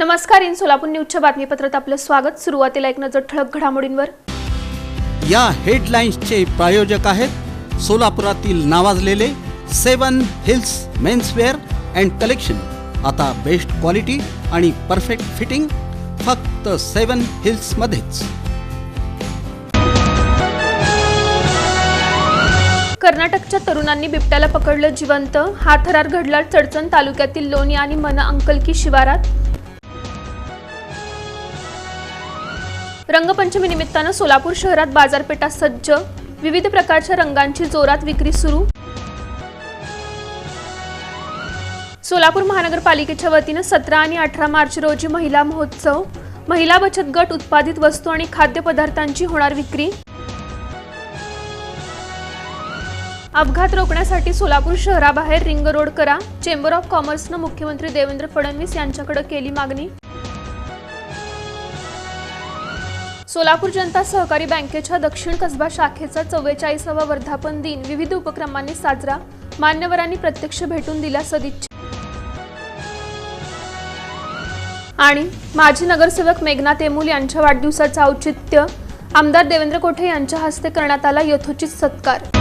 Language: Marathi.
नमस्कार, इन सोलापूर न्यूजच्या बातमीपत्रात आपलं स्वागत। सुरुवातीला एक नजर ठळक घडामोडींवर। या हेडलाईन्सचे प्रायोजक आहेत सोलापुरातील नावाजलेले 7 हिल्स मेन्सवेअर अँड कलेक्शन। आता बेस्ट क्वालिटी आणि परफेक्ट फिटिंग फक्त 7 हिल्स मध्येच। कर्नाटकच्या तरुणांनी बिबट्याला पकडलं जिवंत। हा थरार घडला चडचण तालुक्यातील लोणी आणि मना अंकलकी शिवारात। रंगपंचमी निमित्तानं सोलापूर शहरात बाजारपेठा सज्ज। विविध प्रकारच्या रंगांची जोरात विक्री सुरू। सोलापूर महानगरपालिकेच्या वतीनं 17 आणि 18 मार्च रोजी महिला महोत्सव। महिला बचत गट उत्पादित वस्तू आणि खाद्यपदार्थांची होणार विक्री। अपघात रोखण्यासाठी सोलापूर शहराबाहेर रिंग रोड करा। चेंबर ऑफ कॉमर्सनं मुख्यमंत्री देवेंद्र फडणवीस यांच्याकडे केली मागणी। सोलापूर जनता सहकारी बँकेच्या दक्षिण कसबा शाखेचा 44वा वर्धापन दिन विविध उपक्रमांनी साजरा। मान्यवरांनी प्रत्यक्ष भेटून दिल्या सदिच्छा। आणि माजी नगरसेवक मेघना तेमूल यांच्या वाढदिवसाचं औचित्य आमदार देवेंद्र कोठे यांच्या हस्ते करण्यात आला यथोचित सत्कार।